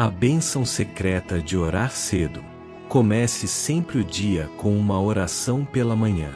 A bênção secreta de orar cedo. Comece sempre o dia com uma oração pela manhã.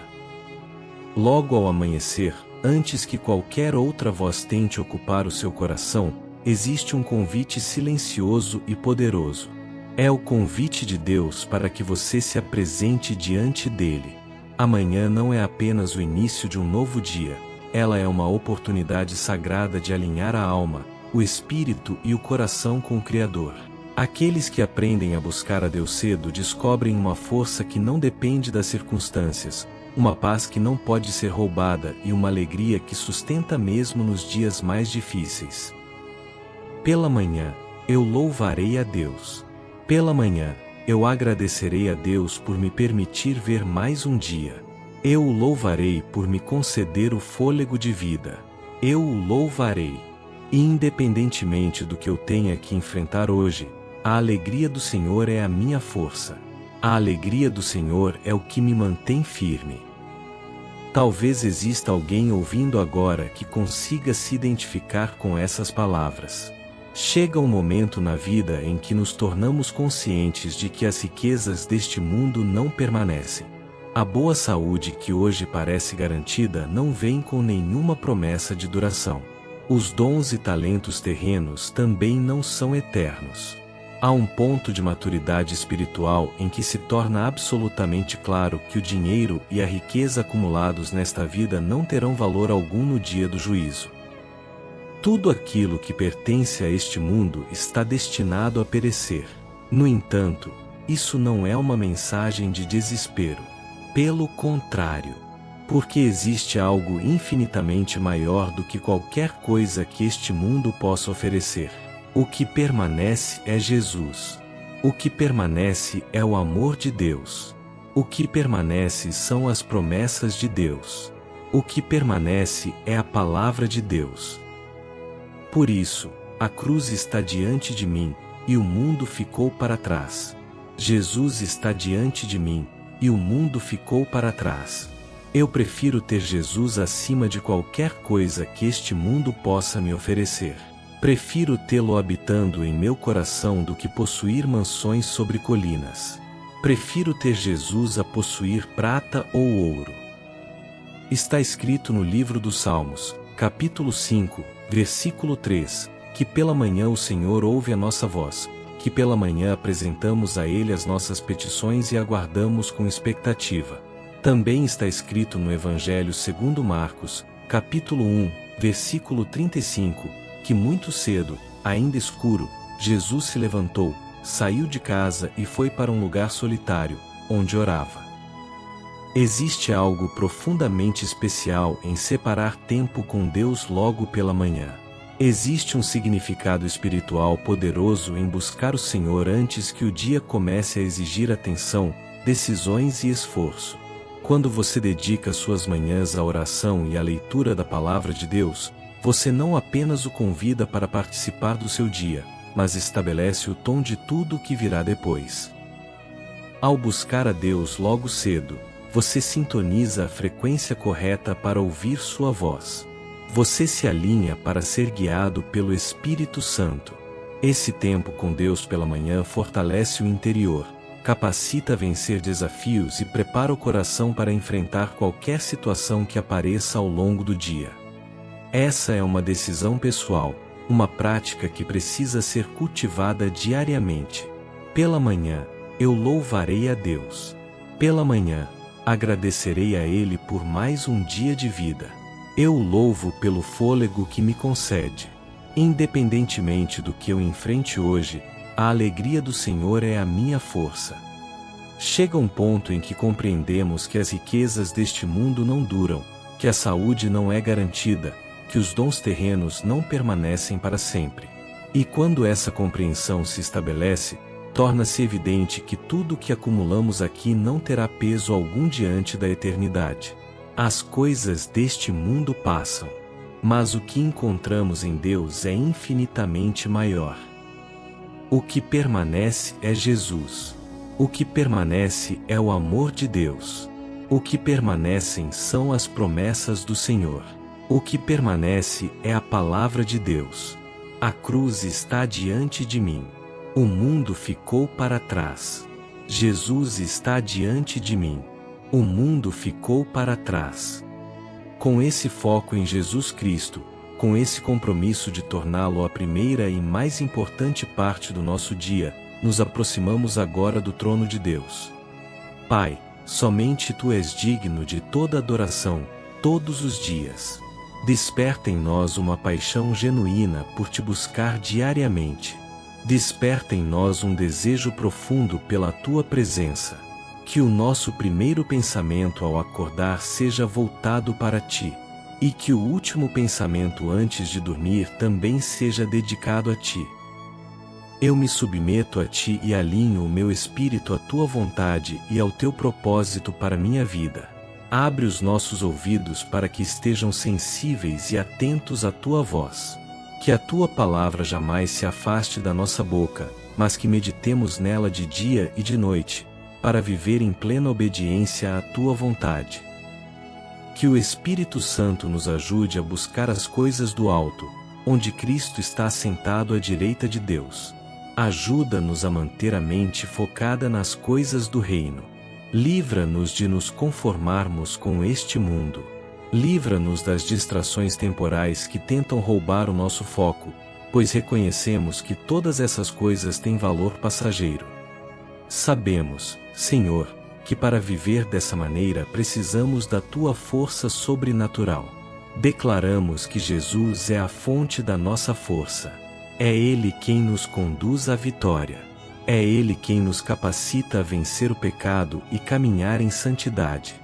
Logo ao amanhecer, antes que qualquer outra voz tente ocupar o seu coração, existe um convite silencioso e poderoso. É o convite de Deus para que você se apresente diante dele. Amanhã não é apenas o início de um novo dia, ela é uma oportunidade sagrada de alinhar a alma, o espírito e o coração com o Criador. Aqueles que aprendem a buscar a Deus cedo descobrem uma força que não depende das circunstâncias, uma paz que não pode ser roubada e uma alegria que sustenta mesmo nos dias mais difíceis. Pela manhã, eu louvarei a Deus. Pela manhã, eu agradecerei a Deus por me permitir ver mais um dia. Eu o louvarei por me conceder o fôlego de vida. Eu o louvarei. E independentemente do que eu tenha que enfrentar hoje, a alegria do Senhor é a minha força. A alegria do Senhor é o que me mantém firme. Talvez exista alguém ouvindo agora que consiga se identificar com essas palavras. Chega um momento na vida em que nos tornamos conscientes de que as riquezas deste mundo não permanecem. A boa saúde que hoje parece garantida não vem com nenhuma promessa de duração. Os dons e talentos terrenos também não são eternos. Há um ponto de maturidade espiritual em que se torna absolutamente claro que o dinheiro e a riqueza acumulados nesta vida não terão valor algum no dia do juízo. Tudo aquilo que pertence a este mundo está destinado a perecer. No entanto, isso não é uma mensagem de desespero. Pelo contrário, porque existe algo infinitamente maior do que qualquer coisa que este mundo possa oferecer. O que permanece é Jesus. O que permanece é o amor de Deus. O que permanece são as promessas de Deus. O que permanece é a palavra de Deus. Por isso, a cruz está diante de mim, e o mundo ficou para trás. Jesus está diante de mim, e o mundo ficou para trás. Eu prefiro ter Jesus acima de qualquer coisa que este mundo possa me oferecer. Prefiro tê-lo habitando em meu coração do que possuir mansões sobre colinas. Prefiro ter Jesus a possuir prata ou ouro. Está escrito no livro dos Salmos, capítulo 5, versículo 3, que pela manhã o Senhor ouve a nossa voz, que pela manhã apresentamos a Ele as nossas petições e aguardamos com expectativa. Também está escrito no Evangelho segundo Marcos, capítulo 1, versículo 35, que muito cedo, ainda escuro, Jesus se levantou, saiu de casa e foi para um lugar solitário, onde orava. Existe algo profundamente especial em separar tempo com Deus logo pela manhã. Existe um significado espiritual poderoso em buscar o Senhor antes que o dia comece a exigir atenção, decisões e esforço. Quando você dedica suas manhãs à oração e à leitura da Palavra de Deus, você não apenas o convida para participar do seu dia, mas estabelece o tom de tudo o que virá depois. Ao buscar a Deus logo cedo, você sintoniza a frequência correta para ouvir sua voz. Você se alinha para ser guiado pelo Espírito Santo. Esse tempo com Deus pela manhã fortalece o interior, capacita a vencer desafios e prepara o coração para enfrentar qualquer situação que apareça ao longo do dia. Essa é uma decisão pessoal, uma prática que precisa ser cultivada diariamente. Pela manhã, eu louvarei a Deus. Pela manhã, agradecerei a Ele por mais um dia de vida. Eu o louvo pelo fôlego que me concede. Independentemente do que eu enfrente hoje, a alegria do Senhor é a minha força. Chega um ponto em que compreendemos que as riquezas deste mundo não duram, que a saúde não é garantida, que os dons terrenos não permanecem para sempre. E quando essa compreensão se estabelece, torna-se evidente que tudo o que acumulamos aqui não terá peso algum diante da eternidade. As coisas deste mundo passam, mas o que encontramos em Deus é infinitamente maior. O que permanece é Jesus. O que permanece é o amor de Deus. O que permanecem são as promessas do Senhor. O que permanece é a palavra de Deus. A cruz está diante de mim. O mundo ficou para trás. Jesus está diante de mim. O mundo ficou para trás. Com esse foco em Jesus Cristo, com esse compromisso de torná-lo a primeira e mais importante parte do nosso dia, nos aproximamos agora do trono de Deus. Pai, somente Tu és digno de toda adoração, todos os dias. Desperta em nós uma paixão genuína por Te buscar diariamente. Desperta em nós um desejo profundo pela Tua presença. Que o nosso primeiro pensamento ao acordar seja voltado para Ti. E que o último pensamento antes de dormir também seja dedicado a Ti. Eu me submeto a Ti e alinho o meu espírito à Tua vontade e ao Teu propósito para minha vida. Abre os nossos ouvidos para que estejam sensíveis e atentos à Tua voz. Que a Tua palavra jamais se afaste da nossa boca, mas que meditemos nela de dia e de noite, para viver em plena obediência à Tua vontade. Que o Espírito Santo nos ajude a buscar as coisas do alto, onde Cristo está assentado à direita de Deus. Ajuda-nos a manter a mente focada nas coisas do reino. Livra-nos de nos conformarmos com este mundo. Livra-nos das distrações temporais que tentam roubar o nosso foco, pois reconhecemos que todas essas coisas têm valor passageiro. Sabemos, Senhor, que para viver dessa maneira precisamos da Tua força sobrenatural. Declaramos que Jesus é a fonte da nossa força. É Ele quem nos conduz à vitória. É Ele quem nos capacita a vencer o pecado e caminhar em santidade.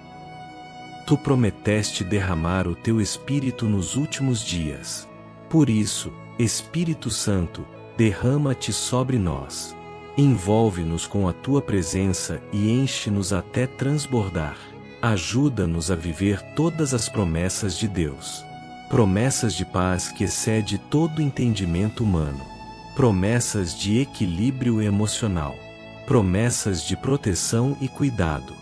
Tu prometeste derramar o Teu Espírito nos últimos dias. Por isso, Espírito Santo, derrama-te sobre nós. Envolve-nos com a Tua presença e enche-nos até transbordar. Ajuda-nos a viver todas as promessas de Deus. Promessas de paz que excede todo entendimento humano. Promessas de equilíbrio emocional. Promessas de proteção e cuidado.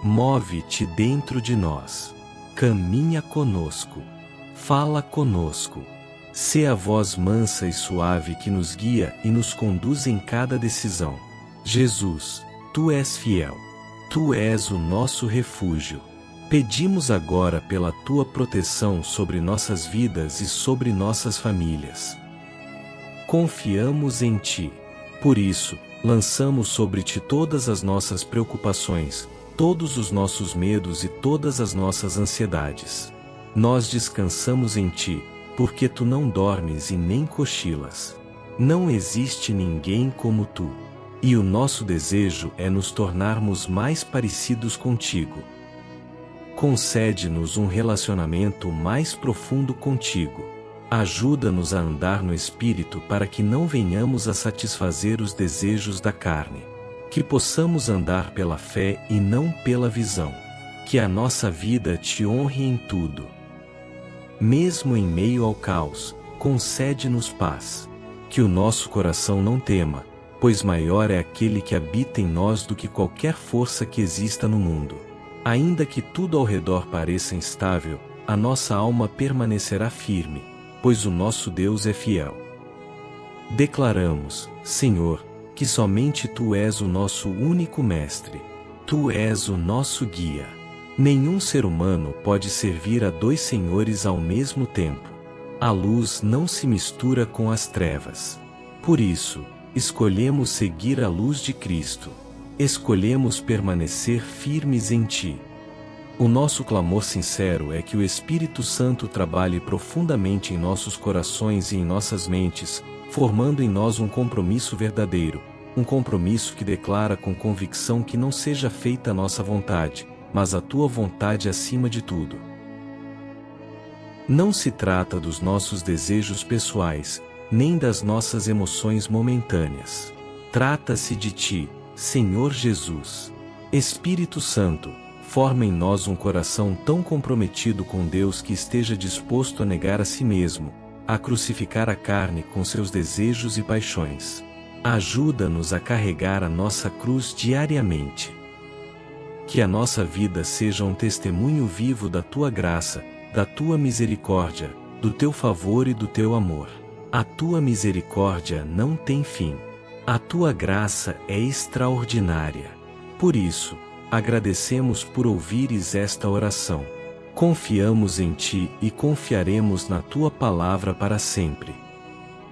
Move-te dentro de nós. Caminha conosco. Fala conosco. Sê a voz mansa e suave que nos guia e nos conduz em cada decisão. Jesus, Tu és fiel. Tu és o nosso refúgio. Pedimos agora pela Tua proteção sobre nossas vidas e sobre nossas famílias. Confiamos em Ti. Por isso, lançamos sobre Ti todas as nossas preocupações, todos os nossos medos e todas as nossas ansiedades. Nós descansamos em Ti, porque Tu não dormes e nem cochilas. Não existe ninguém como Tu. E o nosso desejo é nos tornarmos mais parecidos contigo. Concede-nos um relacionamento mais profundo contigo. Ajuda-nos a andar no Espírito para que não venhamos a satisfazer os desejos da carne. Que possamos andar pela fé e não pela visão. Que a nossa vida Te honre em tudo. Mesmo em meio ao caos, concede-nos paz. Que o nosso coração não tema, pois maior é aquele que habita em nós do que qualquer força que exista no mundo. Ainda que tudo ao redor pareça instável, a nossa alma permanecerá firme, pois o nosso Deus é fiel. Declaramos, Senhor, que somente Tu és o nosso único mestre. Tu és o nosso guia. Nenhum ser humano pode servir a dois senhores ao mesmo tempo. A luz não se mistura com as trevas. Por isso, escolhemos seguir a luz de Cristo. Escolhemos permanecer firmes em Ti. O nosso clamor sincero é que o Espírito Santo trabalhe profundamente em nossos corações e em nossas mentes, formando em nós um compromisso verdadeiro, um compromisso que declara com convicção que não seja feita a nossa vontade, mas a Tua vontade acima de tudo. Não se trata dos nossos desejos pessoais, nem das nossas emoções momentâneas. Trata-se de Ti, Senhor Jesus. Espírito Santo, forma em nós um coração tão comprometido com Deus que esteja disposto a negar a si mesmo, a crucificar a carne com seus desejos e paixões. Ajuda-nos a carregar a nossa cruz diariamente. Que a nossa vida seja um testemunho vivo da Tua graça, da Tua misericórdia, do Teu favor e do Teu amor. A Tua misericórdia não tem fim. A tua graça é extraordinária. Por isso, agradecemos por ouvires esta oração. Confiamos em ti e confiaremos na tua palavra para sempre.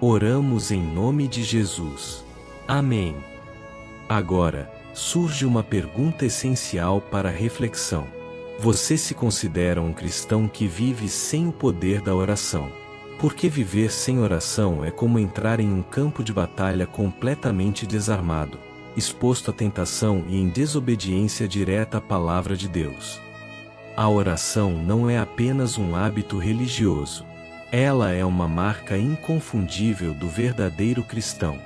Oramos em nome de Jesus. Amém. Agora, surge uma pergunta essencial para a reflexão. Você se considera um cristão que vive sem o poder da oração? Porque viver sem oração é como entrar em um campo de batalha completamente desarmado, exposto à tentação e em desobediência direta à palavra de Deus. A oração não é apenas um hábito religioso. Ela é uma marca inconfundível do verdadeiro cristão.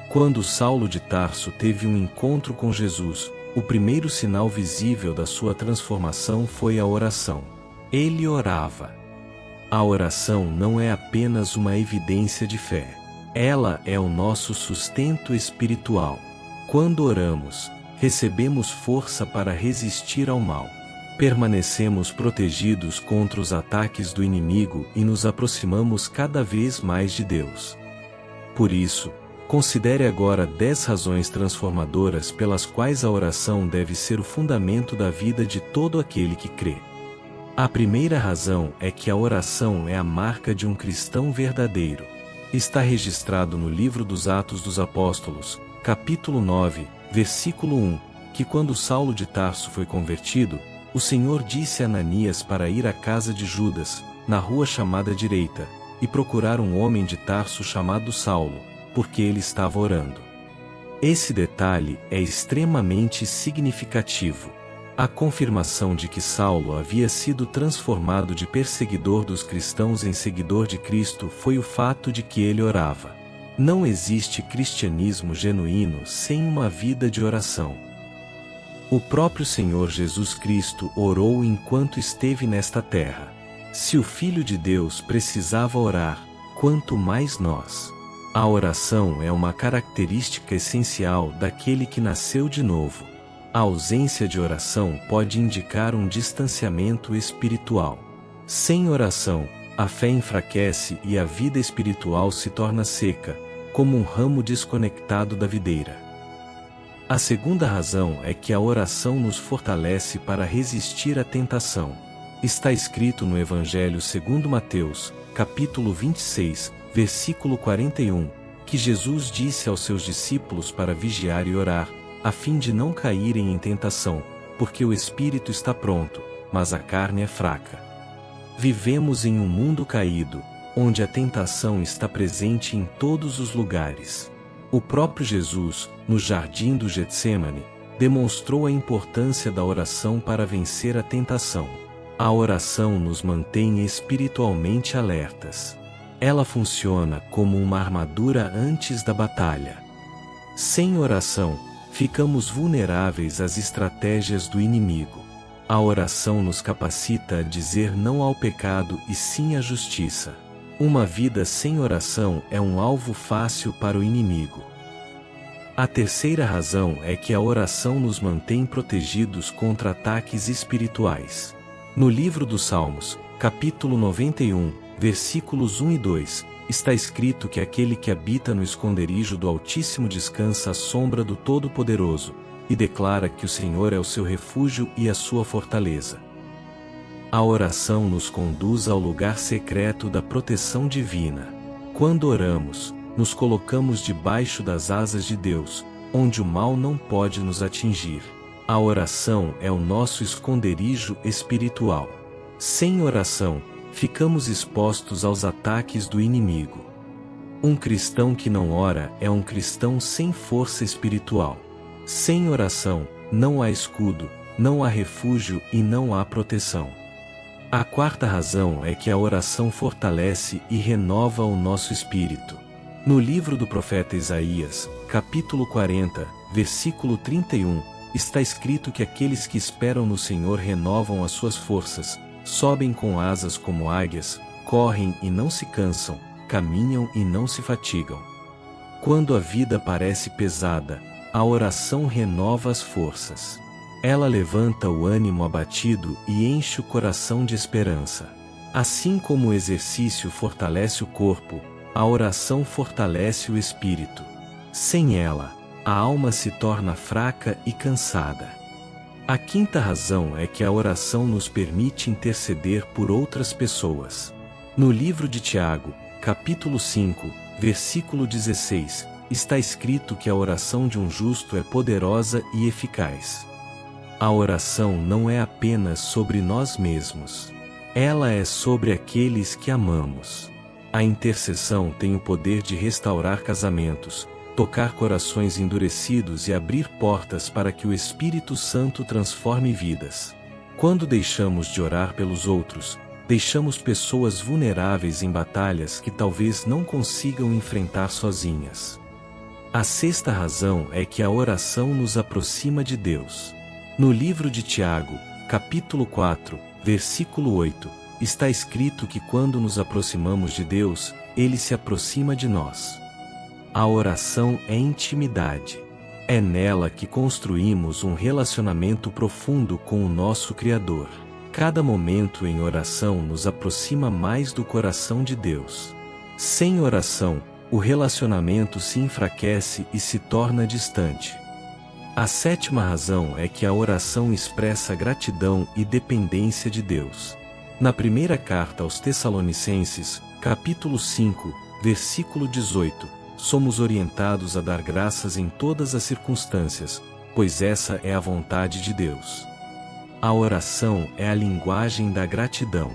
Quando Saulo de Tarso teve um encontro com Jesus, o primeiro sinal visível da sua transformação foi a oração. Ele orava. A oração não é apenas uma evidência de fé. Ela é o nosso sustento espiritual. Quando oramos, recebemos força para resistir ao mal. Permanecemos protegidos contra os ataques do inimigo e nos aproximamos cada vez mais de Deus. Por isso, considere agora 10 razões transformadoras pelas quais a oração deve ser o fundamento da vida de todo aquele que crê. A primeira razão é que a oração é a marca de um cristão verdadeiro. Está registrado no livro dos Atos dos Apóstolos, capítulo 9, versículo 1, que quando Saulo de Tarso foi convertido, o Senhor disse a Ananias para ir à casa de Judas, na rua chamada Direita, e procurar um homem de Tarso chamado Saulo, porque ele estava orando. Esse detalhe é extremamente significativo. A confirmação de que Saulo havia sido transformado de perseguidor dos cristãos em seguidor de Cristo foi o fato de que ele orava. Não existe cristianismo genuíno sem uma vida de oração. O próprio Senhor Jesus Cristo orou enquanto esteve nesta terra. Se o Filho de Deus precisava orar, quanto mais nós. A oração é uma característica essencial daquele que nasceu de novo. A ausência de oração pode indicar um distanciamento espiritual. Sem oração, a fé enfraquece e a vida espiritual se torna seca, como um ramo desconectado da videira. A segunda razão é que a oração nos fortalece para resistir à tentação. Está escrito no Evangelho segundo Mateus, capítulo 26, versículo 41, que Jesus disse aos seus discípulos para vigiar e orar, a fim de não caírem em tentação, porque o espírito está pronto, mas a carne é fraca. Vivemos em um mundo caído, onde a tentação está presente em todos os lugares. O próprio Jesus, no jardim do Getsêmani, demonstrou a importância da oração para vencer a tentação. A oração nos mantém espiritualmente alertas. Ela funciona como uma armadura antes da batalha. Sem oração, ficamos vulneráveis às estratégias do inimigo. A oração nos capacita a dizer não ao pecado e sim à justiça. Uma vida sem oração é um alvo fácil para o inimigo. A terceira razão é que a oração nos mantém protegidos contra ataques espirituais. No livro dos Salmos, capítulo 91, versículos 1 e 2, está escrito que aquele que habita no esconderijo do Altíssimo descansa à sombra do Todo-Poderoso, e declara que o Senhor é o seu refúgio e a sua fortaleza. A oração nos conduz ao lugar secreto da proteção divina. Quando oramos, nos colocamos debaixo das asas de Deus, onde o mal não pode nos atingir. A oração é o nosso esconderijo espiritual. Sem oração, ficamos expostos aos ataques do inimigo. Um cristão que não ora é um cristão sem força espiritual. Sem oração, não há escudo, não há refúgio e não há proteção. A quarta razão é que a oração fortalece e renova o nosso espírito. No livro do profeta Isaías, capítulo 40, versículo 31, está escrito que aqueles que esperam no Senhor renovam as suas forças, sobem com asas como águias, correm e não se cansam, caminham e não se fatigam. Quando a vida parece pesada, a oração renova as forças. Ela levanta o ânimo abatido e enche o coração de esperança. Assim como o exercício fortalece o corpo, a oração fortalece o espírito. Sem ela, a alma se torna fraca e cansada. A quinta razão é que a oração nos permite interceder por outras pessoas. No livro de Tiago, capítulo 5, versículo 16, está escrito que a oração de um justo é poderosa e eficaz. A oração não é apenas sobre nós mesmos. Ela é sobre aqueles que amamos. A intercessão tem o poder de restaurar casamentos, tocar corações endurecidos e abrir portas para que o Espírito Santo transforme vidas. Quando deixamos de orar pelos outros, deixamos pessoas vulneráveis em batalhas que talvez não consigam enfrentar sozinhas. A sexta razão é que a oração nos aproxima de Deus. No livro de Tiago, capítulo 4, versículo 8, está escrito que quando nos aproximamos de Deus, Ele se aproxima de nós. A oração é intimidade. É nela que construímos um relacionamento profundo com o nosso Criador. Cada momento em oração nos aproxima mais do coração de Deus. Sem oração, o relacionamento se enfraquece e se torna distante. A sétima razão é que a oração expressa gratidão e dependência de Deus. Na primeira carta aos Tessalonicenses, capítulo 5, versículo 18, somos orientados a dar graças em todas as circunstâncias, pois essa é a vontade de Deus. A oração é a linguagem da gratidão.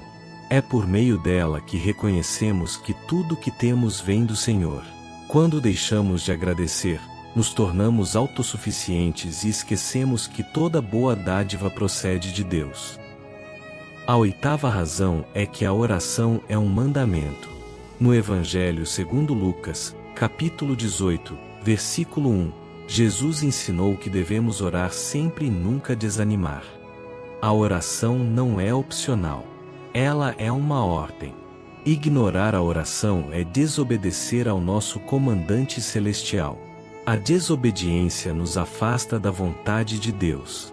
É por meio dela que reconhecemos que tudo que temos vem do Senhor. Quando deixamos de agradecer, nos tornamos autossuficientes e esquecemos que toda boa dádiva procede de Deus. A oitava razão é que a oração é um mandamento. No Evangelho segundo Lucas, capítulo 18, versículo 1, Jesus ensinou que devemos orar sempre e nunca desanimar. A oração não é opcional. Ela é uma ordem. Ignorar a oração é desobedecer ao nosso comandante celestial. A desobediência nos afasta da vontade de Deus.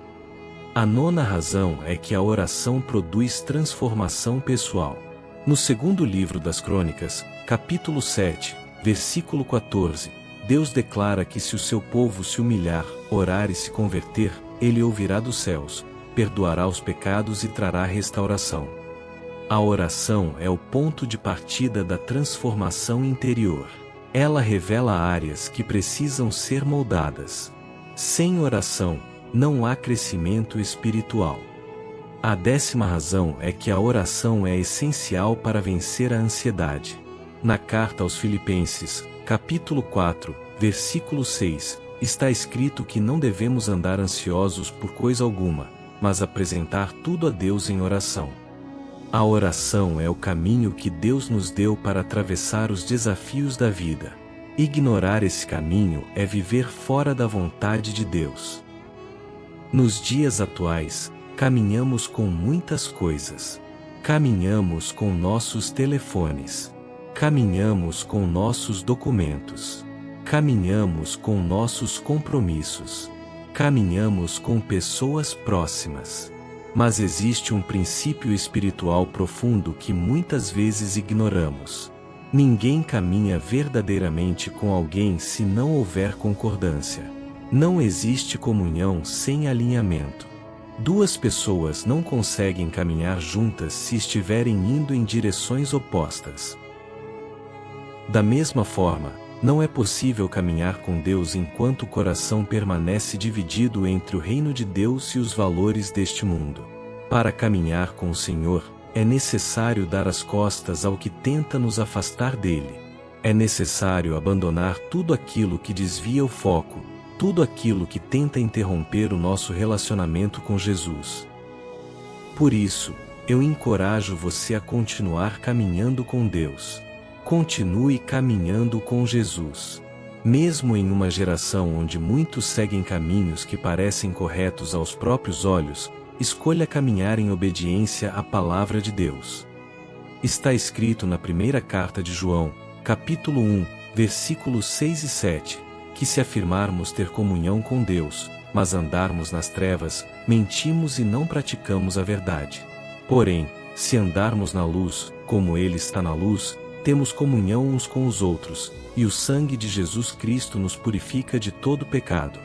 A nona razão é que a oração produz transformação pessoal. No segundo livro das Crônicas, capítulo 7, versículo 14, Deus declara que se o seu povo se humilhar, orar e se converter, Ele ouvirá dos céus, perdoará os pecados e trará restauração. A oração é o ponto de partida da transformação interior. Ela revela áreas que precisam ser moldadas. Sem oração, não há crescimento espiritual. A 10ª razão é que a oração é essencial para vencer a ansiedade. Na carta aos Filipenses, capítulo 4, versículo 6, está escrito que não devemos andar ansiosos por coisa alguma, mas apresentar tudo a Deus em oração. A oração é o caminho que Deus nos deu para atravessar os desafios da vida. Ignorar esse caminho é viver fora da vontade de Deus. Nos dias atuais, caminhamos com muitas coisas. Caminhamos com nossos telefones. Caminhamos com nossos documentos. Caminhamos com nossos compromissos. Caminhamos com pessoas próximas. Mas existe um princípio espiritual profundo que muitas vezes ignoramos. Ninguém caminha verdadeiramente com alguém se não houver concordância. Não existe comunhão sem alinhamento. Duas pessoas não conseguem caminhar juntas se estiverem indo em direções opostas. Da mesma forma, não é possível caminhar com Deus enquanto o coração permanece dividido entre o reino de Deus e os valores deste mundo. Para caminhar com o Senhor, é necessário dar as costas ao que tenta nos afastar dele. É necessário abandonar tudo aquilo que desvia o foco, tudo aquilo que tenta interromper o nosso relacionamento com Jesus. Por isso, eu encorajo você a continuar caminhando com Deus. Continue caminhando com Jesus. Mesmo em uma geração onde muitos seguem caminhos que parecem corretos aos próprios olhos, escolha caminhar em obediência à palavra de Deus. Está escrito na primeira carta de João, capítulo 1, versículos 6 e 7, que se afirmarmos ter comunhão com Deus, mas andarmos nas trevas, mentimos e não praticamos a verdade. Porém, se andarmos na luz, como Ele está na luz, temos comunhão uns com os outros, e o sangue de Jesus Cristo nos purifica de todo pecado.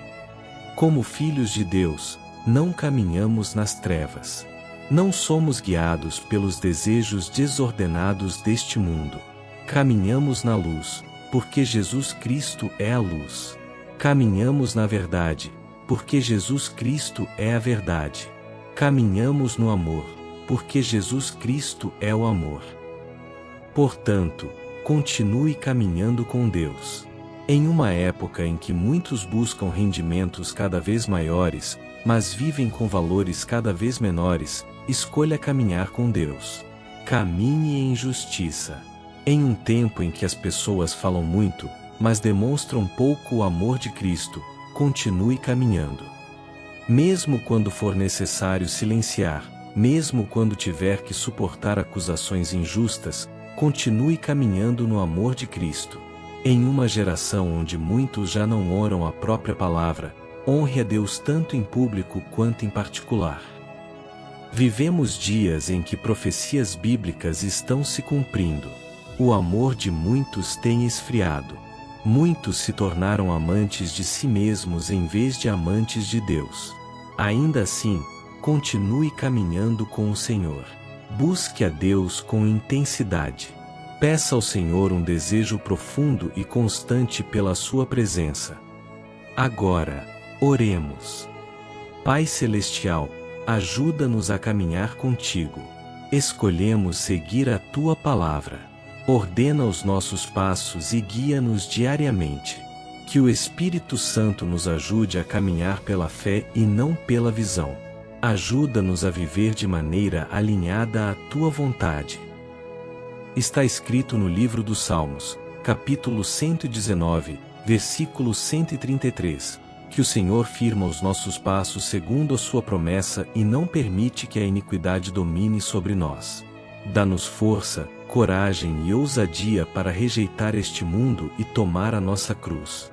Como filhos de Deus, não caminhamos nas trevas. Não somos guiados pelos desejos desordenados deste mundo. Caminhamos na luz, porque Jesus Cristo é a luz. Caminhamos na verdade, porque Jesus Cristo é a verdade. Caminhamos no amor, porque Jesus Cristo é o amor. Portanto, continue caminhando com Deus. Em uma época em que muitos buscam rendimentos cada vez maiores, mas vivem com valores cada vez menores, escolha caminhar com Deus. Caminhe em justiça. Em um tempo em que as pessoas falam muito, mas demonstram pouco o amor de Cristo, continue caminhando. Mesmo quando for necessário silenciar, mesmo quando tiver que suportar acusações injustas, continue caminhando no amor de Cristo. Em uma geração onde muitos já não oram a própria palavra, honre a Deus tanto em público quanto em particular. Vivemos dias em que profecias bíblicas estão se cumprindo. O amor de muitos tem esfriado. Muitos se tornaram amantes de si mesmos em vez de amantes de Deus. Ainda assim, continue caminhando com o Senhor. Busque a Deus com intensidade. Peça ao Senhor um desejo profundo e constante pela sua presença. Agora, oremos. Pai Celestial, ajuda-nos a caminhar contigo. Escolhemos seguir a tua palavra. Ordena os nossos passos e guia-nos diariamente. Que o Espírito Santo nos ajude a caminhar pela fé e não pela visão. Ajuda-nos a viver de maneira alinhada à tua vontade. Está escrito no livro dos Salmos, capítulo 119, versículo 133, que o Senhor firma os nossos passos segundo a sua promessa e não permite que a iniquidade domine sobre nós. Dá-nos força, coragem e ousadia para rejeitar este mundo e tomar a nossa cruz.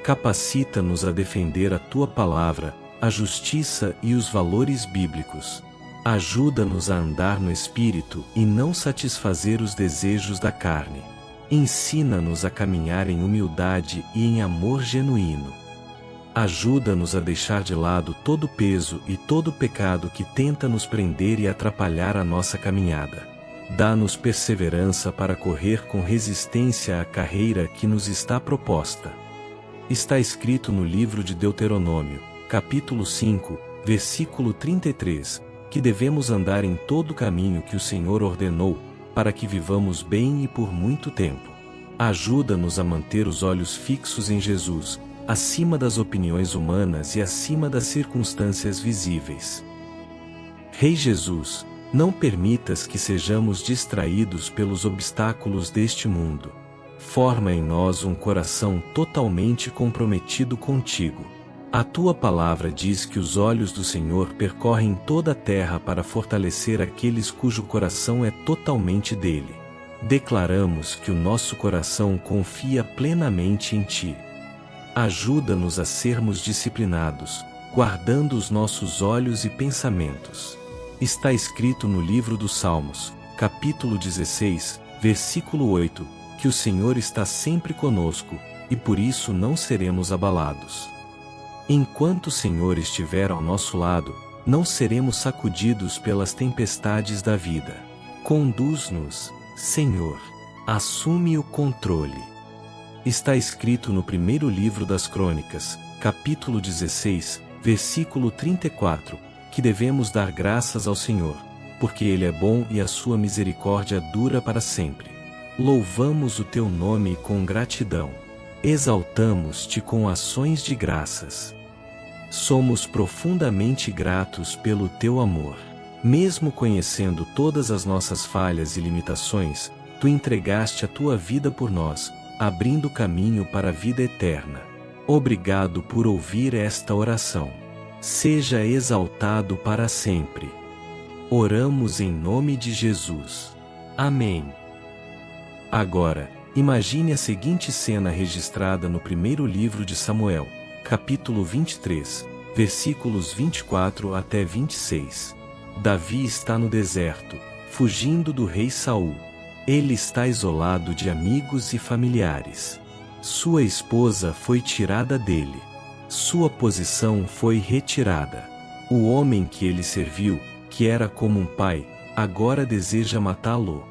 Capacita-nos a defender a tua palavra, a justiça e os valores bíblicos. Ajuda-nos a andar no Espírito e não satisfazer os desejos da carne. Ensina-nos a caminhar em humildade e em amor genuíno. Ajuda-nos a deixar de lado todo peso e todo pecado que tenta nos prender e atrapalhar a nossa caminhada. Dá-nos perseverança para correr com resistência a carreira que nos está proposta. Está escrito no livro de Deuteronômio, capítulo 5, versículo 33, que devemos andar em todo o caminho que o Senhor ordenou, para que vivamos bem e por muito tempo. Ajuda-nos a manter os olhos fixos em Jesus, acima das opiniões humanas e acima das circunstâncias visíveis. Rei Jesus, não permitas que sejamos distraídos pelos obstáculos deste mundo. Forma em nós um coração totalmente comprometido contigo. A tua palavra diz que os olhos do Senhor percorrem toda a terra para fortalecer aqueles cujo coração é totalmente dele. Declaramos que o nosso coração confia plenamente em ti. Ajuda-nos a sermos disciplinados, guardando os nossos olhos e pensamentos. Está escrito no livro dos Salmos, capítulo 16, versículo 8, que o Senhor está sempre conosco, e por isso não seremos abalados. Enquanto o Senhor estiver ao nosso lado, não seremos sacudidos pelas tempestades da vida. Conduz-nos, Senhor. Assume o controle. Está escrito no primeiro livro das Crônicas, capítulo 16, versículo 34, que devemos dar graças ao Senhor, porque Ele é bom e a sua misericórdia dura para sempre. Louvamos o teu nome com gratidão. Exaltamos-te com ações de graças. Somos profundamente gratos pelo teu amor. Mesmo conhecendo todas as nossas falhas e limitações, tu entregaste a tua vida por nós, abrindo caminho para a vida eterna. Obrigado por ouvir esta oração. Seja exaltado para sempre. Oramos em nome de Jesus. Amém. Agora, imagine a seguinte cena registrada no primeiro livro de Samuel, capítulo 23, versículos 24 até 26. Davi está no deserto, fugindo do rei Saul. Ele está isolado de amigos e familiares. Sua esposa foi tirada dele. Sua posição foi retirada. O homem que ele serviu, que era como um pai, agora deseja matá-lo.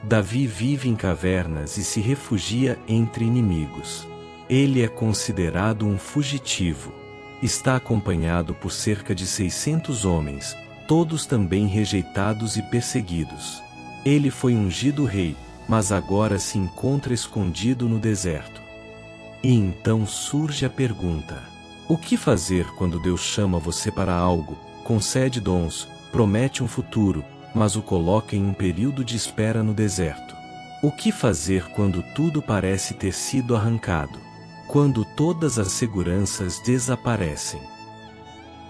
Davi vive em cavernas e se refugia entre inimigos. Ele é considerado um fugitivo. Está acompanhado por cerca de 600 homens, todos também rejeitados e perseguidos. Ele foi ungido rei, mas agora se encontra escondido no deserto. E então surge a pergunta: o que fazer quando Deus chama você para algo, concede dons, promete um futuro, mas o coloca em um período de espera no deserto? O que fazer quando tudo parece ter sido arrancado? Quando todas as seguranças desaparecem?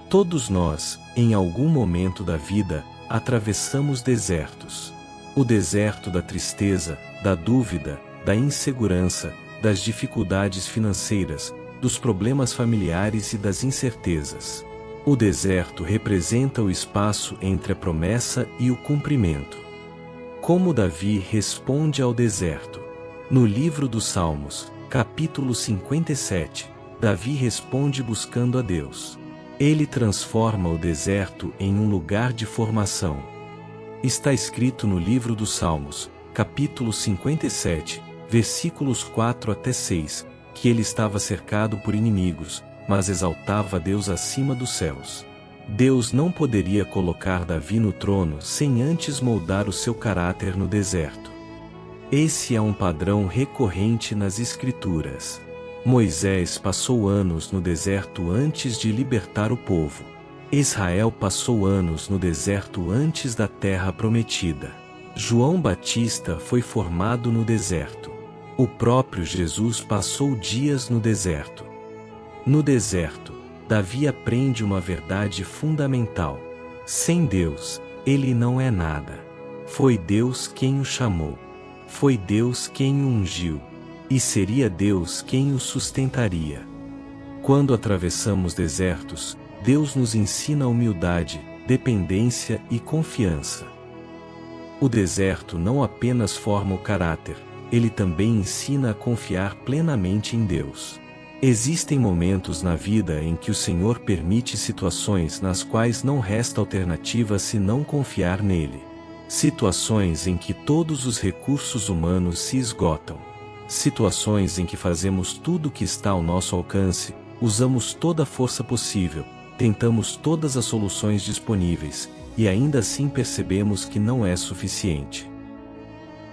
Todos nós, em algum momento da vida, atravessamos desertos. O deserto da tristeza, da dúvida, da insegurança, das dificuldades financeiras, dos problemas familiares e das incertezas. O deserto representa o espaço entre a promessa e o cumprimento. Como Davi responde ao deserto? No livro dos Salmos, capítulo 57, Davi responde buscando a Deus. Ele transforma o deserto em um lugar de formação. Está escrito no livro dos Salmos, capítulo 57, versículos 4 até 6, que ele estava cercado por inimigos, mas exaltava Deus acima dos céus. Deus não poderia colocar Davi no trono sem antes moldar o seu caráter no deserto. Esse é um padrão recorrente nas Escrituras. Moisés passou anos no deserto antes de libertar o povo. Israel passou anos no deserto antes da terra prometida. João Batista foi formado no deserto. O próprio Jesus passou dias no deserto. No deserto, Davi aprende uma verdade fundamental: sem Deus, ele não é nada. Foi Deus quem o chamou. Foi Deus quem o ungiu. E seria Deus quem o sustentaria. Quando atravessamos desertos, Deus nos ensina humildade, dependência e confiança. O deserto não apenas forma o caráter, ele também ensina a confiar plenamente em Deus. Existem momentos na vida em que o Senhor permite situações nas quais não resta alternativa senão confiar nele. Situações em que todos os recursos humanos se esgotam. Situações em que fazemos tudo o que está ao nosso alcance, usamos toda a força possível, tentamos todas as soluções disponíveis, e ainda assim percebemos que não é suficiente.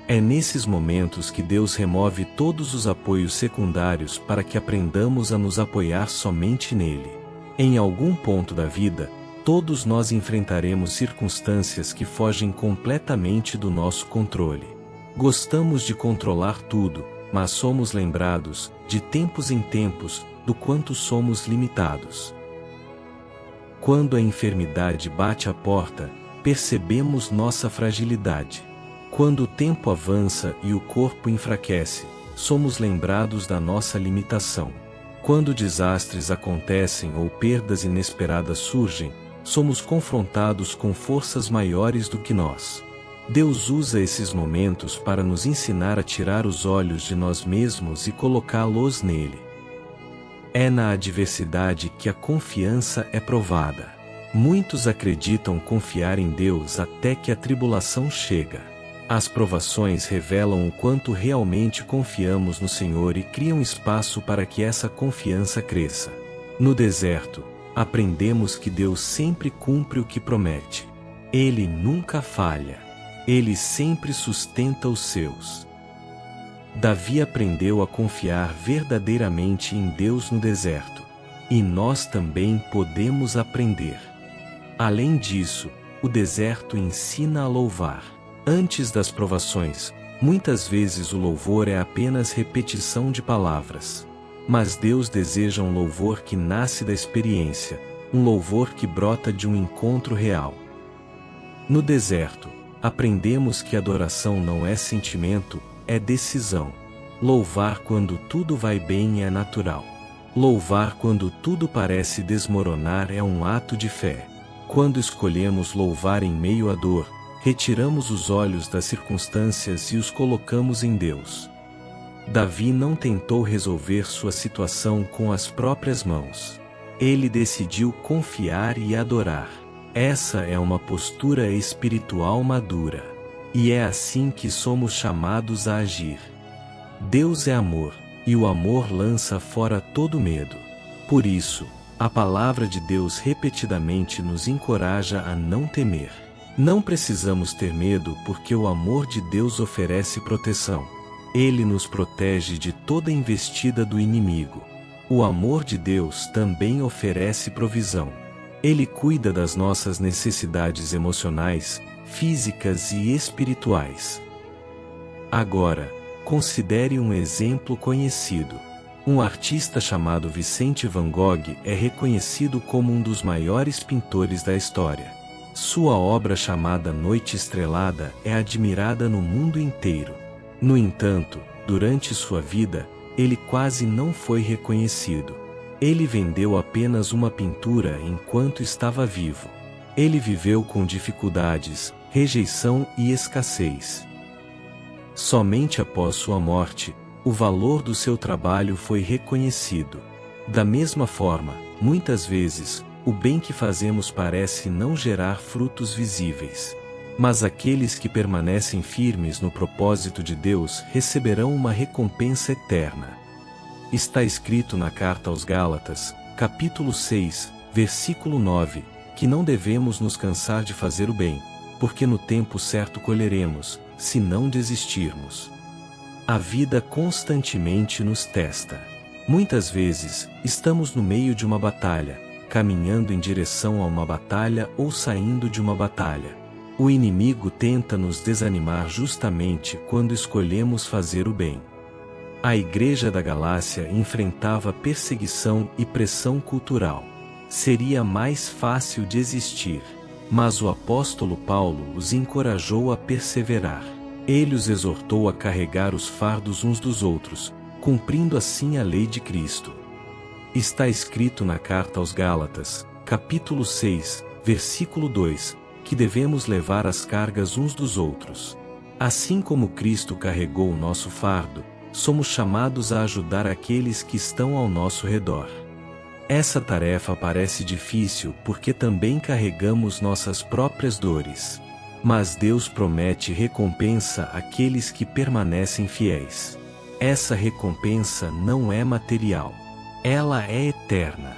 É nesses momentos que Deus remove todos os apoios secundários para que aprendamos a nos apoiar somente nele. Em algum ponto da vida, todos nós enfrentaremos circunstâncias que fogem completamente do nosso controle. Gostamos de controlar tudo, mas somos lembrados, de tempos em tempos, do quanto somos limitados. Quando a enfermidade bate à porta, percebemos nossa fragilidade. Quando o tempo avança e o corpo enfraquece, somos lembrados da nossa limitação. Quando desastres acontecem ou perdas inesperadas surgem, somos confrontados com forças maiores do que nós. Deus usa esses momentos para nos ensinar a tirar os olhos de nós mesmos e colocá-los nele. É na adversidade que a confiança é provada. Muitos acreditam confiar em Deus até que a tribulação chega. As provações revelam o quanto realmente confiamos no Senhor e criam espaço para que essa confiança cresça. No deserto, aprendemos que Deus sempre cumpre o que promete. Ele nunca falha. Ele sempre sustenta os seus. Davi aprendeu a confiar verdadeiramente em Deus no deserto. E nós também podemos aprender. Além disso, o deserto ensina a louvar. Antes das provações, muitas vezes o louvor é apenas repetição de palavras. Mas Deus deseja um louvor que nasce da experiência, um louvor que brota de um encontro real. No deserto, aprendemos que adoração não é sentimento, é decisão. Louvar quando tudo vai bem é natural. Louvar quando tudo parece desmoronar é um ato de fé. Quando escolhemos louvar em meio à dor, retiramos os olhos das circunstâncias e os colocamos em Deus. Davi não tentou resolver sua situação com as próprias mãos. Ele decidiu confiar e adorar. Essa é uma postura espiritual madura. E é assim que somos chamados a agir. Deus é amor, e o amor lança fora todo medo. Por isso, a palavra de Deus repetidamente nos encoraja a não temer. Não precisamos ter medo porque o amor de Deus oferece proteção. Ele nos protege de toda investida do inimigo. O amor de Deus também oferece provisão. Ele cuida das nossas necessidades emocionais, físicas e espirituais. Agora, considere um exemplo conhecido. Um artista chamado Vicente Van Gogh é reconhecido como um dos maiores pintores da história. Sua obra chamada Noite Estrelada é admirada no mundo inteiro. No entanto, durante sua vida, ele quase não foi reconhecido. Ele vendeu apenas uma pintura enquanto estava vivo. Ele viveu com dificuldades, rejeição e escassez. Somente após sua morte, o valor do seu trabalho foi reconhecido. Da mesma forma, muitas vezes, o bem que fazemos parece não gerar frutos visíveis. Mas aqueles que permanecem firmes no propósito de Deus receberão uma recompensa eterna. Está escrito na carta aos Gálatas, capítulo 6, versículo 9, que não devemos nos cansar de fazer o bem, porque no tempo certo colheremos, se não desistirmos. A vida constantemente nos testa. Muitas vezes, estamos no meio de uma batalha, caminhando em direção a uma batalha ou saindo de uma batalha. O inimigo tenta nos desanimar justamente quando escolhemos fazer o bem. A Igreja da Galácia enfrentava perseguição e pressão cultural. Seria mais fácil desistir, mas o apóstolo Paulo os encorajou a perseverar. Ele os exortou a carregar os fardos uns dos outros, cumprindo assim a lei de Cristo. Está escrito na carta aos Gálatas, capítulo 6, versículo 2, que devemos levar as cargas uns dos outros. Assim como Cristo carregou o nosso fardo, somos chamados a ajudar aqueles que estão ao nosso redor. Essa tarefa parece difícil porque também carregamos nossas próprias dores. Mas Deus promete recompensa àqueles que permanecem fiéis. Essa recompensa não é material. Ela é eterna.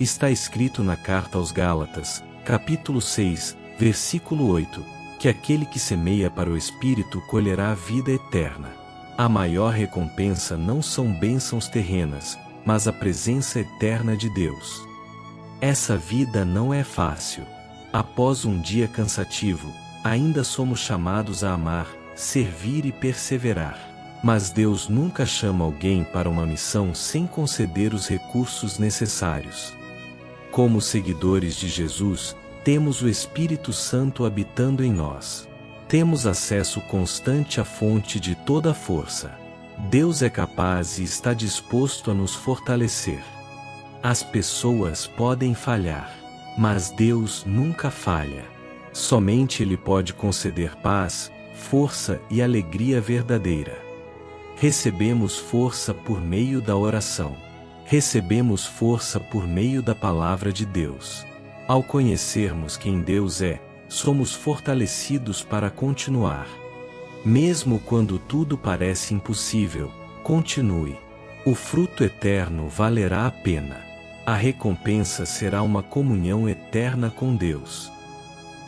Está escrito na carta aos Gálatas, capítulo 6, versículo 8, que aquele que semeia para o Espírito colherá a vida eterna. A maior recompensa não são bênçãos terrenas, mas a presença eterna de Deus. Essa vida não é fácil. Após um dia cansativo, ainda somos chamados a amar, servir e perseverar. Mas Deus nunca chama alguém para uma missão sem conceder os recursos necessários. Como seguidores de Jesus, temos o Espírito Santo habitando em nós. Temos acesso constante à fonte de toda a força. Deus é capaz e está disposto a nos fortalecer. As pessoas podem falhar, mas Deus nunca falha. Somente Ele pode conceder paz, força e alegria verdadeira. Recebemos força por meio da oração. Recebemos força por meio da palavra de Deus. Ao conhecermos quem Deus é, somos fortalecidos para continuar. Mesmo quando tudo parece impossível, continue. O fruto eterno valerá a pena. A recompensa será uma comunhão eterna com Deus.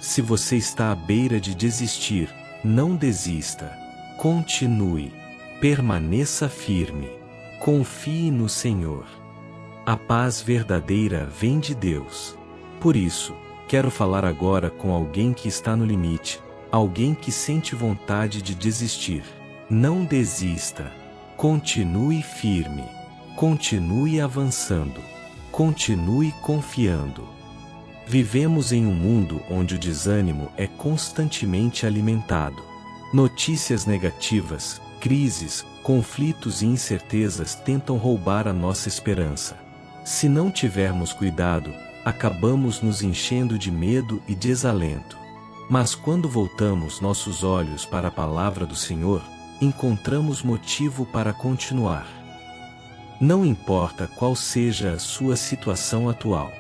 Se você está à beira de desistir, não desista. Continue. Permaneça firme. Confie no Senhor. A paz verdadeira vem de Deus. Por isso, quero falar agora com alguém que está no limite, alguém que sente vontade de desistir. Não desista. Continue firme. Continue avançando. Continue confiando. Vivemos em um mundo onde o desânimo é constantemente alimentado. Notícias negativas, crises, conflitos e incertezas tentam roubar a nossa esperança. Se não tivermos cuidado, acabamos nos enchendo de medo e desalento. Mas quando voltamos nossos olhos para a palavra do Senhor, encontramos motivo para continuar. Não importa qual seja a sua situação atual.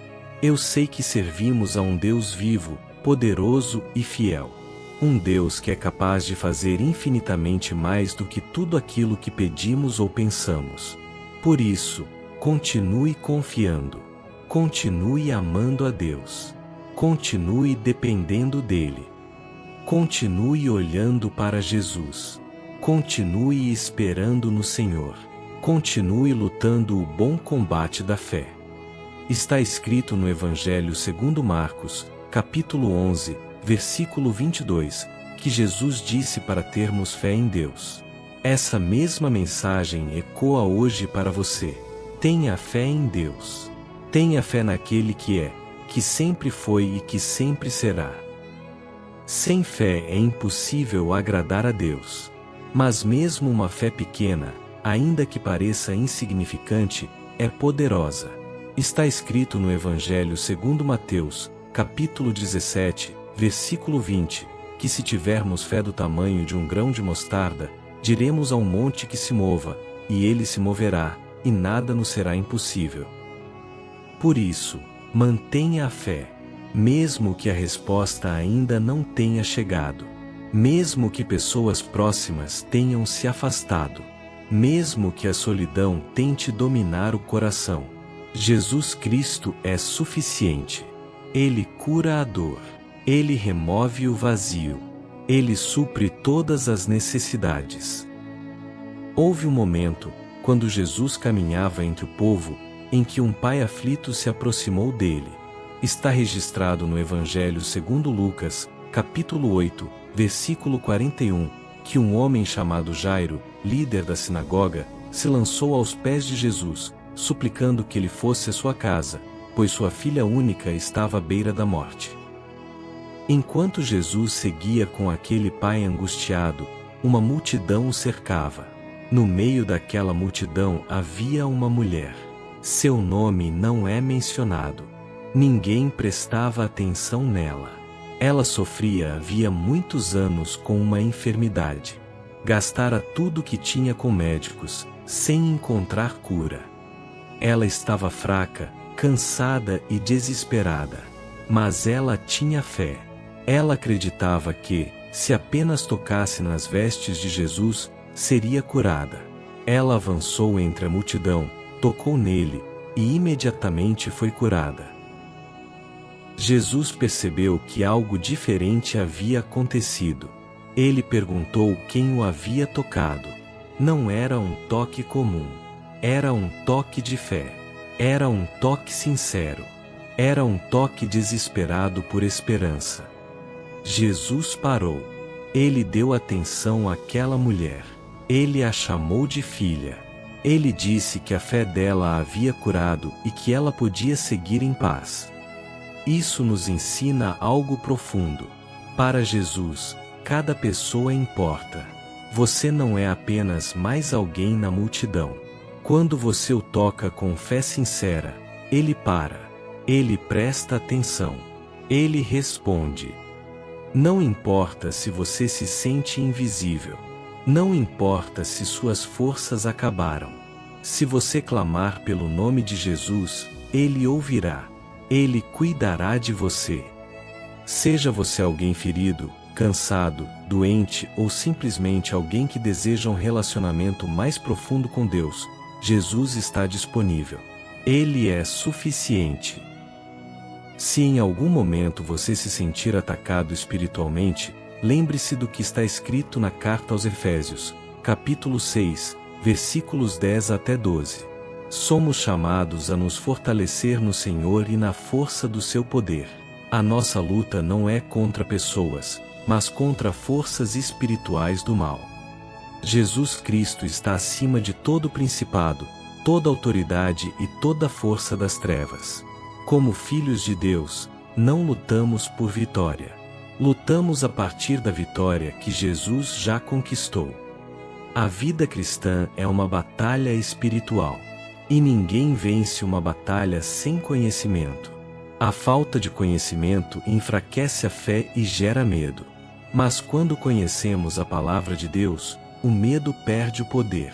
Eu sei que servimos a um Deus vivo, poderoso e fiel. Um Deus que é capaz de fazer infinitamente mais do que tudo aquilo que pedimos ou pensamos. Por isso, continue confiando. Continue amando a Deus. Continue dependendo dele. Continue olhando para Jesus. Continue esperando no Senhor. Continue lutando o bom combate da fé. Está escrito no Evangelho segundo Marcos, capítulo 11, versículo 22, que Jesus disse para termos fé em Deus. Essa mesma mensagem ecoa hoje para você. Tenha fé em Deus. Tenha fé naquele que é, que sempre foi e que sempre será. Sem fé é impossível agradar a Deus. Mas mesmo uma fé pequena, ainda que pareça insignificante, é poderosa. Está escrito no Evangelho segundo Mateus, capítulo 17, versículo 20, que se tivermos fé do tamanho de um grão de mostarda, diremos a um monte que se mova, e ele se moverá, e nada nos será impossível. Por isso, mantenha a fé, mesmo que a resposta ainda não tenha chegado, mesmo que pessoas próximas tenham se afastado, mesmo que a solidão tente dominar o coração. Jesus Cristo é suficiente. Ele cura a dor. Ele remove o vazio. Ele supre todas as necessidades. Houve um momento, quando Jesus caminhava entre o povo, em que um pai aflito se aproximou dele. Está registrado no Evangelho segundo Lucas, capítulo 8, versículo 41, que um homem chamado Jairo, líder da sinagoga, se lançou aos pés de Jesus, suplicando que ele fosse à sua casa, pois sua filha única estava à beira da morte. Enquanto Jesus seguia com aquele pai angustiado, uma multidão o cercava. No meio daquela multidão havia uma mulher. Seu nome não é mencionado. Ninguém prestava atenção nela. Ela sofria havia muitos anos com uma enfermidade. Gastara tudo que tinha com médicos, sem encontrar cura. Ela estava fraca, cansada e desesperada. Mas ela tinha fé. Ela acreditava que, se apenas tocasse nas vestes de Jesus, seria curada. Ela avançou entre a multidão, tocou nele, e imediatamente foi curada. Jesus percebeu que algo diferente havia acontecido. Ele perguntou quem o havia tocado. Não era um toque comum. Era um toque de fé. Era um toque sincero. Era um toque desesperado por esperança. Jesus parou. Ele deu atenção àquela mulher. Ele a chamou de filha. Ele disse que a fé dela a havia curado e que ela podia seguir em paz. Isso nos ensina algo profundo. Para Jesus, cada pessoa importa. Você não é apenas mais alguém na multidão. Quando você o toca com fé sincera, ele para. Ele presta atenção. Ele responde. Não importa se você se sente invisível. Não importa se suas forças acabaram. Se você clamar pelo nome de Jesus, ele ouvirá. Ele cuidará de você. Seja você alguém ferido, cansado, doente ou simplesmente alguém que deseja um relacionamento mais profundo com Deus, Jesus está disponível. Ele é suficiente. Se em algum momento você se sentir atacado espiritualmente, lembre-se do que está escrito na carta aos Efésios, capítulo 6, versículos 10 até 12. Somos chamados a nos fortalecer no Senhor e na força do seu poder. A nossa luta não é contra pessoas, mas contra forças espirituais do mal. Jesus Cristo está acima de todo principado, toda autoridade e toda força das trevas. Como filhos de Deus, não lutamos por vitória. Lutamos a partir da vitória que Jesus já conquistou. A vida cristã é uma batalha espiritual. E ninguém vence uma batalha sem conhecimento. A falta de conhecimento enfraquece a fé e gera medo. Mas quando conhecemos a palavra de Deus, o medo perde o poder.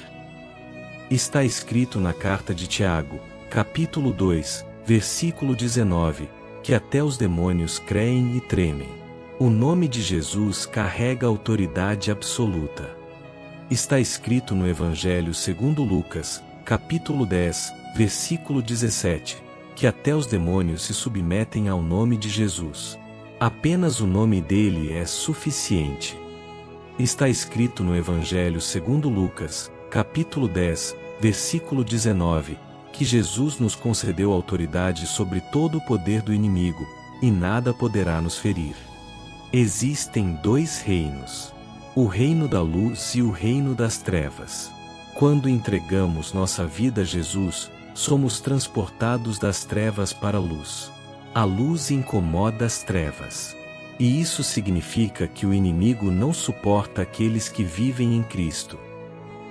Está escrito na carta de Tiago, capítulo 2, versículo 19, que até os demônios creem e tremem. O nome de Jesus carrega autoridade absoluta. Está escrito no Evangelho segundo Lucas, capítulo 10, versículo 17, que até os demônios se submetem ao nome de Jesus. Apenas o nome dele é suficiente. Está escrito no Evangelho segundo Lucas, capítulo 10, versículo 19, que Jesus nos concedeu autoridade sobre todo o poder do inimigo, e nada poderá nos ferir. Existem dois reinos: o reino da luz e o reino das trevas. Quando entregamos nossa vida a Jesus, somos transportados das trevas para a luz. A luz incomoda as trevas. E isso significa que o inimigo não suporta aqueles que vivem em Cristo.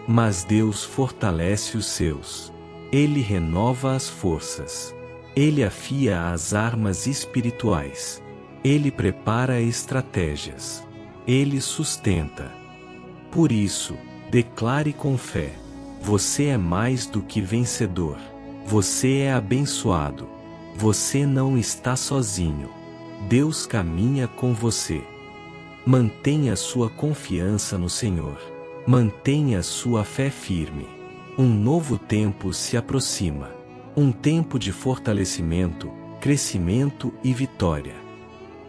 Mas Deus fortalece os seus. Ele renova as forças. Ele afia as armas espirituais. Ele prepara estratégias. Ele sustenta. Por isso, declare com fé: você é mais do que vencedor. Você é abençoado. Você não está sozinho. Deus caminha com você. Mantenha sua confiança no Senhor. Mantenha sua fé firme. Um novo tempo se aproxima. Um tempo de fortalecimento, crescimento e vitória.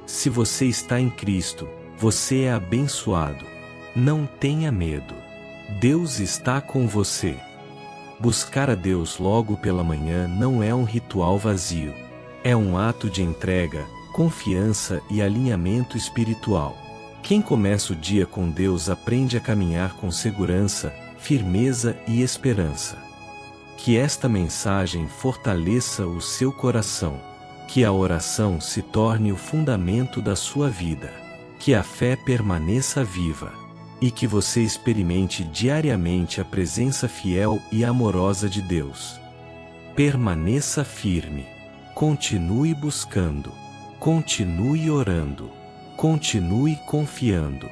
Se você está em Cristo, você é abençoado. Não tenha medo. Deus está com você. Buscar a Deus logo pela manhã não é um ritual vazio. É um ato de entrega, confiança e alinhamento espiritual. Quem começa o dia com Deus aprende a caminhar com segurança, firmeza e esperança. Que esta mensagem fortaleça o seu coração. Que a oração se torne o fundamento da sua vida. Que a fé permaneça viva. E que você experimente diariamente a presença fiel e amorosa de Deus. Permaneça firme. Continue buscando. Continue orando. Continue confiando.